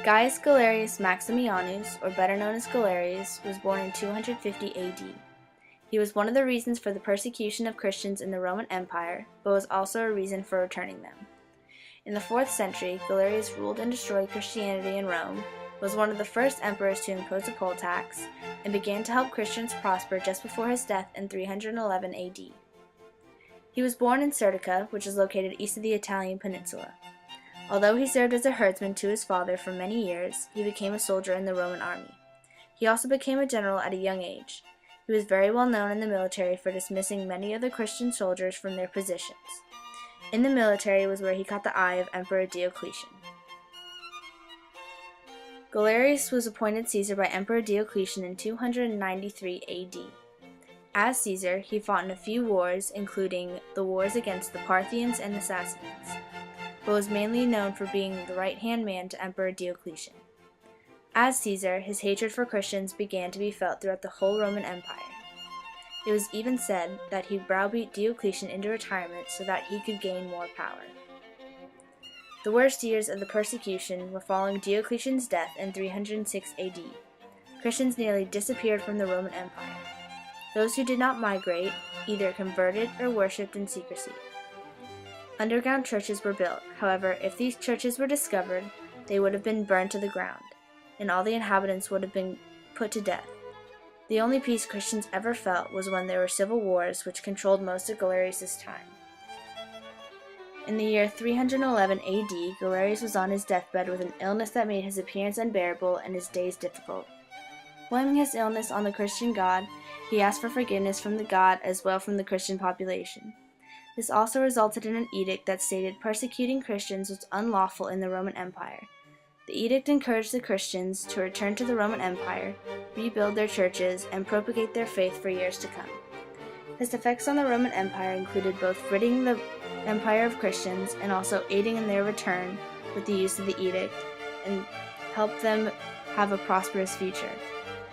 Gaius Galerius Maximianus, or better known as Galerius, was born in 250 AD. He was one of the reasons for the persecution of Christians in the Roman Empire, but was also a reason for returning them. In the 4th century, Galerius ruled and destroyed Christianity in Rome, was one of the first emperors to impose a poll tax, and began to help Christians prosper just before his death in 311 AD. He was born in Serdica, which is located east of the Italian peninsula. Although he served as a herdsman to his father for many years, he became a soldier in the Roman army. He also became a general at a young age. He was very well known in the military for dismissing many of the Christian soldiers from their positions. In the military was where he caught the eye of Emperor Diocletian. Galerius was appointed Caesar by Emperor Diocletian in 293 AD. As Caesar, he fought in a few wars, including the wars against the Parthians and the Sassanians, but was mainly known for being the right-hand man to Emperor Diocletian. As Caesar, his hatred for Christians began to be felt throughout the whole Roman Empire. It was even said that he browbeat Diocletian into retirement so that he could gain more power. The worst years of the persecution were following Diocletian's death in 306 AD. Christians nearly disappeared from the Roman Empire. Those who did not migrate either converted or worshipped in secrecy. Underground churches were built. However, if these churches were discovered, they would have been burned to the ground, and all the inhabitants would have been put to death. The only peace Christians ever felt was when there were civil wars, which controlled most of Galerius' time. In the year 311 AD, Galerius was on his deathbed with an illness that made his appearance unbearable and his days difficult. Blaming his illness on the Christian God, he asked for forgiveness from the God as well from the Christian population. This also resulted in an edict that stated persecuting Christians was unlawful in the Roman Empire. The edict encouraged the Christians to return to the Roman Empire, rebuild their churches, and propagate their faith for years to come. His effects on the Roman Empire included both ridding the empire of Christians and also aiding in their return with the use of the edict and helped them have a prosperous future.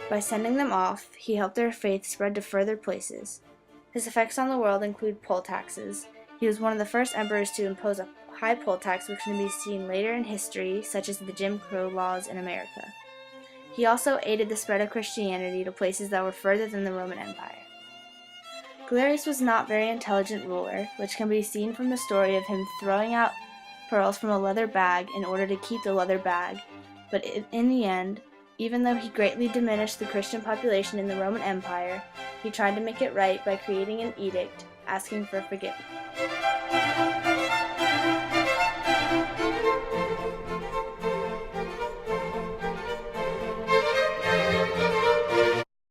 By sending them off, he helped their faith spread to further places. His effects on the world include poll taxes. He was one of the first emperors to impose a high poll tax, which can be seen later in history, such as the Jim Crow laws in America. He also aided the spread of Christianity to places that were further than the Roman Empire. Galerius was not a very intelligent ruler, which can be seen from the story of him throwing out pearls from a leather bag in order to keep the leather bag, but in the end, even though he greatly diminished the Christian population in the Roman Empire, he tried to make it right by creating an edict asking for forgiveness.